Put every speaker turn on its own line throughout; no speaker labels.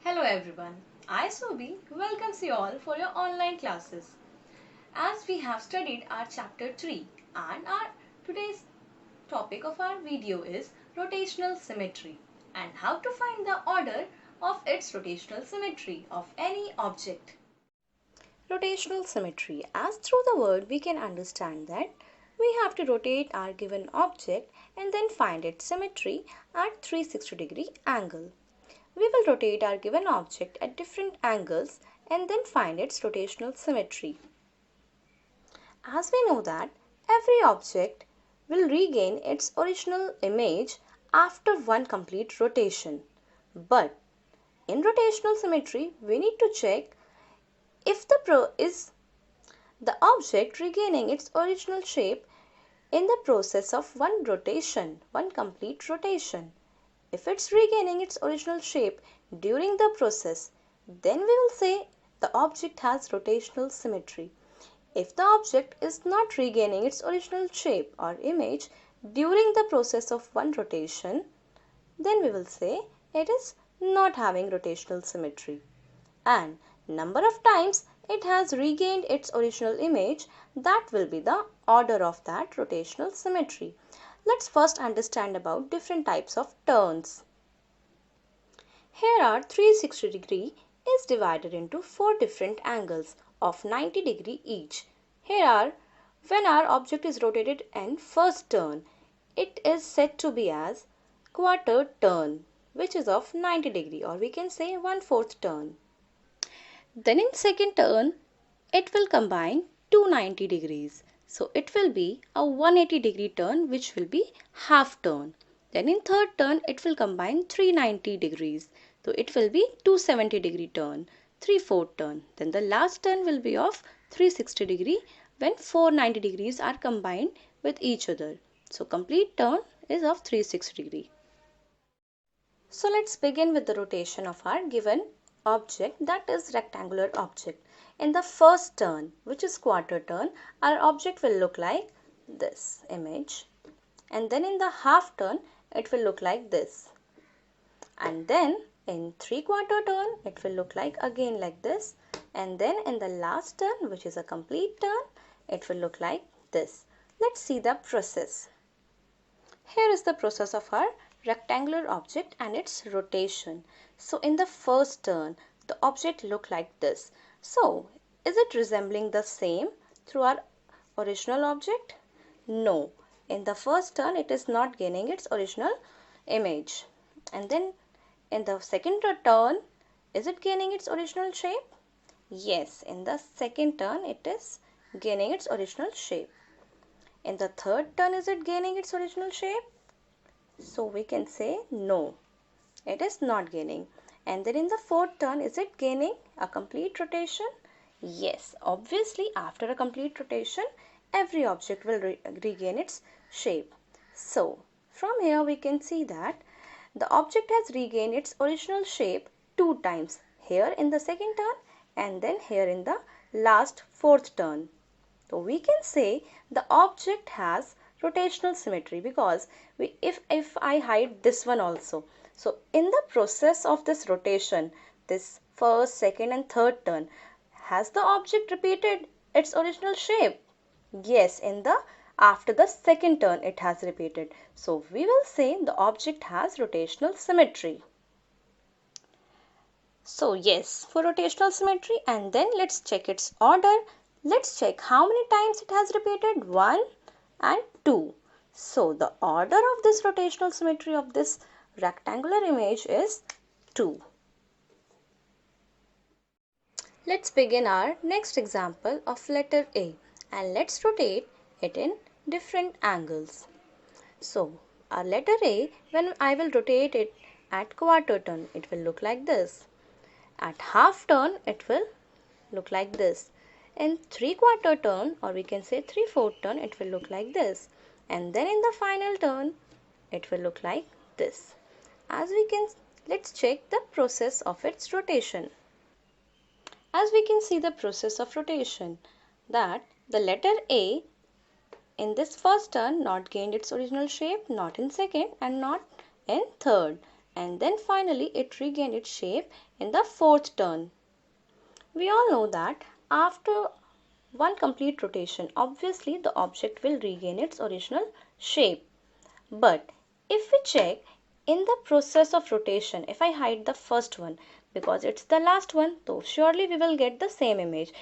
Hello everyone, I Sobi welcomes you all for your online classes. As we have studied our chapter 3 and our today's topic of our video is rotational symmetry and how to find the order of its rotational symmetry of any object. Rotational symmetry. As through the word we can understand that we have to rotate our given object and then find its symmetry at 360-degree angle. We will rotate our given object at different angles and then find its rotational symmetry. As we know that every object will regain its original image after one complete rotation. But in rotational symmetry, we need to check if the object regaining its original shape in the process of one rotation, one complete rotation. If it's regaining its original shape during the process, then we will say the object has rotational symmetry. If the object is not regaining its original shape or image during the process of one rotation, then we will say it is not having rotational symmetry. And number of times it has regained its original image, that will be the order of that rotational symmetry. Let's first understand about different types of turns. Here our 360 degree is divided into 4 different angles of 90 degree each. Here are when our object is rotated in first turn, it is said to be as quarter turn, which is of 90 degree, or we can say 1/4 turn. Then in second turn, it will combine 290 degrees. So it will be a 180 degree turn, which will be half turn. Then in third turn, it will combine 390 degrees. So it will be 270 degree turn, 3/4 turn. Then the last turn will be of 360 degree when 490 degrees are combined with each other. So complete turn is of 360 degree. So let's begin with the rotation of our given object, that is rectangular object. In the first turn, which is quarter turn, our object will look like this image. And then in the half turn, it will look like this. And then in 3/4 turn, it will look like again like this. And then in the last turn, which is a complete turn, it will look like this. Let's see the process. Here is the process of our rectangular object and its rotation. So in the first turn, the object look like this. So is it resembling the same through our original object? No. In the first turn, it is not gaining its original image. And then in the second turn, is it gaining its original shape? Yes, in the second turn, it is gaining its original shape. In the third turn, is it gaining its original shape? So we can say no, it is not gaining. And then in the fourth turn, is it gaining a complete rotation? Yes, obviously after a complete rotation, every object will regain its shape. So from here we can see that the object has regained its original shape 2 times, here in the second turn and then here in the last fourth turn. So we can say the object has rotational symmetry because if I hide this one also. So in the process of this rotation, this first, second and third turn, has the object repeated its original shape? Yes, after the second turn it has repeated. So we will say the object has rotational symmetry. So yes, for rotational symmetry, and then let's check its order. Let's check how many times it has repeated, 1 and 2. So the order of this rotational symmetry of this rectangular image is 2. Let's begin our next example of letter A and let's rotate it in different angles. So our letter A, when I will rotate it at quarter turn, it will look like this. At half turn, it will look like this. In 3/4 turn, or we can say 3/4 turn, it will look like this. And then in the final turn, it will look like this. Let's check the process of its rotation. As we can see the process of rotation, that the letter A in this first turn not gained its original shape, not in second and not in third. and then finally it regained its shape in the fourth turn. We all know that after one complete rotation, obviously the object will regain its original shape. But if we check in the process of rotation, if I hide the first one because it's the last one, so surely we will get the same image.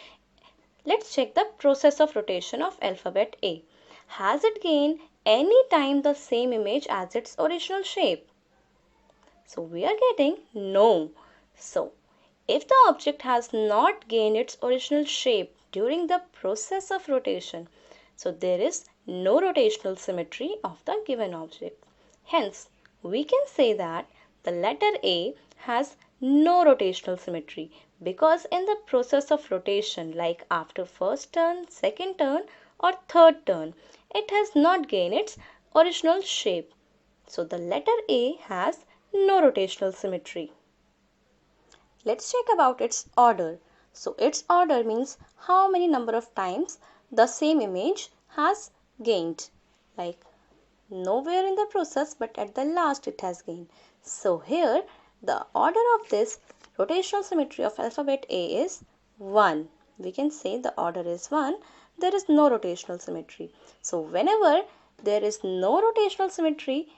Let's check the process of rotation of alphabet A. Has it gained any time the same image as its original shape? So we are getting no. So if the object has not gained its original shape during the process of rotation, so there is no rotational symmetry of the given object. Hence, we can say that the letter A has no rotational symmetry because in the process of rotation, like after first turn, second turn or third turn, it has not gained its original shape. So the letter A has no rotational symmetry. Let's check about its order. So its order means how many number of times the same image has gained. Like nowhere in the process, but at the last it has gained. So here the order of this rotational symmetry of alphabet A is 1. We can say the order is 1. There is no rotational symmetry. So whenever there is no rotational symmetry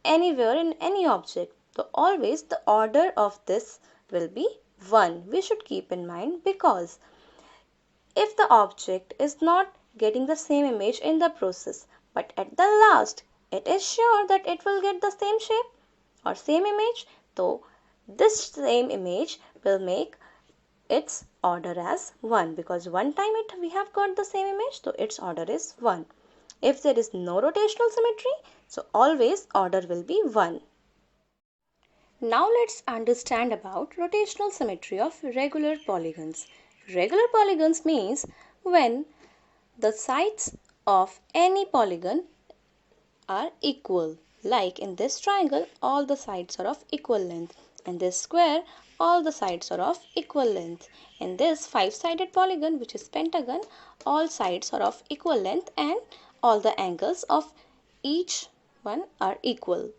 anywhere in any object, so always the order of this will be 1. We should keep in mind, because if the object is not getting the same image in the process, but at the last it is sure that it will get the same shape or same image, so this same image will make its order as 1, because one time we have got the same image, so its order is 1. If there is no rotational symmetry, so always order will be 1. Now let's understand about rotational symmetry of regular polygons. Regular polygons means when the sides of any polygon are equal. Like in this triangle, all the sides are of equal length. In this square, all the sides are of equal length. In this five-sided polygon, which is pentagon, all sides are of equal length and all the angles of each one are equal.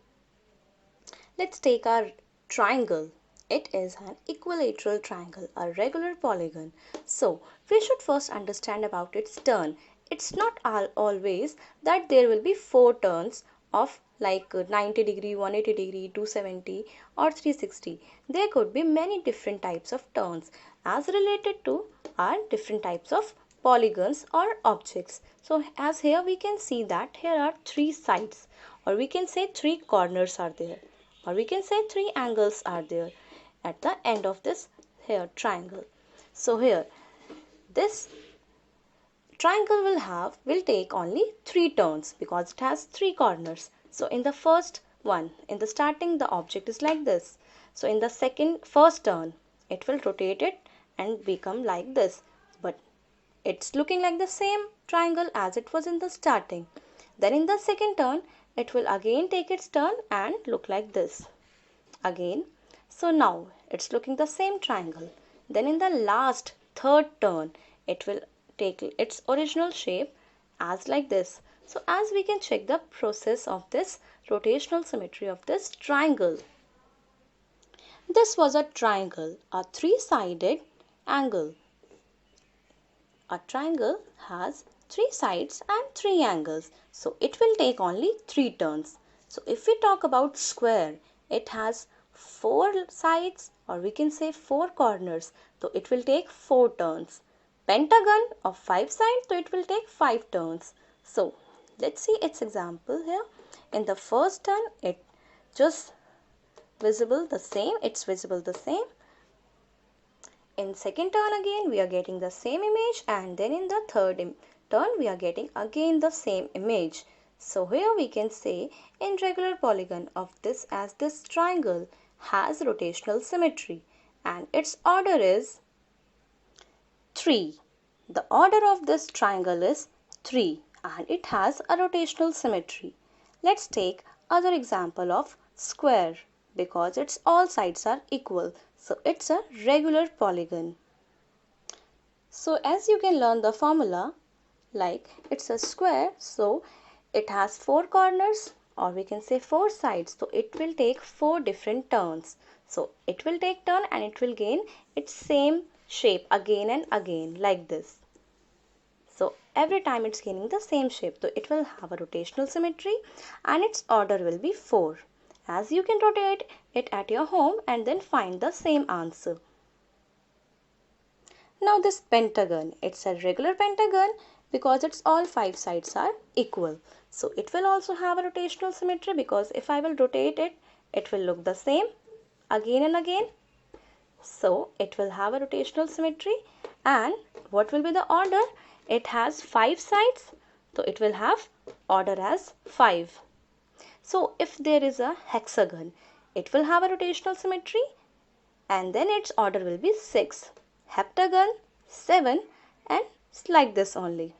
Let's take our triangle. It is an equilateral triangle, a regular polygon. So, we should first understand about its turn. It's not always that there will be 4 turns of like 90 degree, 180 degree, 270 or 360. There could be many different types of turns as related to our different types of polygons or objects. So, as here we can see that here are 3 sides, or we can say 3 corners are there, or we can say 3 angles are there at the end of this here triangle. So here this triangle will take only 3 turns because it has 3 corners. So in the first one, in the starting, the object is like this. So in the first turn, it will rotate it and become like this, but it's looking like the same triangle as it was in the starting. Then in the second turn, it will again take its turn and look like this again. So now it's looking the same triangle. Then in the last third turn, it will take its original shape as like this. So as we can check the process of this rotational symmetry of this triangle. This was a triangle, a 3-sided angle. A triangle has 3 sides and 3 angles. So it will take only 3 turns. So if we talk about square, it has 4 sides, or we can say 4 corners. So it will take 4 turns. Pentagon of 5 sides, so it will take 5 turns. So let's see its example here. In the first turn, it's visible the same. In second turn again, we are getting the same image, and then in the third turn, we are getting again the same image. So here we can say in regular polygon of this triangle has rotational symmetry, and its order is 3. The order of this triangle is 3 and it has a rotational symmetry. Let's take other example of square, because its all sides are equal. So it's a regular polygon. So as you can learn the formula, like it's a square, so it has 4 corners or we can say 4 sides. So it will take 4 different turns. So it will take turn and it will gain its same shape again and again like this. So every time it's gaining the same shape. So it will have a rotational symmetry and its order will be 4. As you can rotate it at your home and then find the same answer. Now this pentagon, it's a regular pentagon because its all 5 sides are equal. So it will also have a rotational symmetry because if I will rotate it, it will look the same again and again. So it will have a rotational symmetry. And what will be the order? It has 5 sides, so it will have order as 5. So if there is a hexagon, it will have a rotational symmetry and then its order will be 6. Heptagon, 7, and like this only.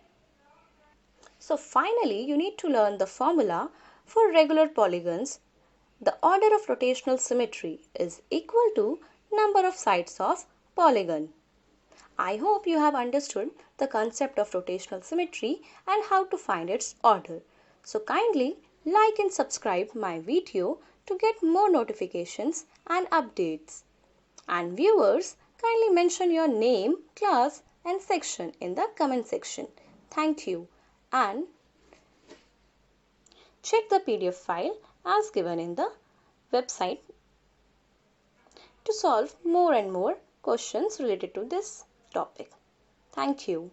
So finally, you need to learn the formula for regular polygons. The order of rotational symmetry is equal to number of sides of polygon. I hope you have understood the concept of rotational symmetry and how to find its order. So kindly like and subscribe my video to get more notifications and updates. And viewers, kindly mention your name, class and section in the comment section. Thank you, and check the PDF file as given in the website to solve more and more questions related to this topic. Thank you.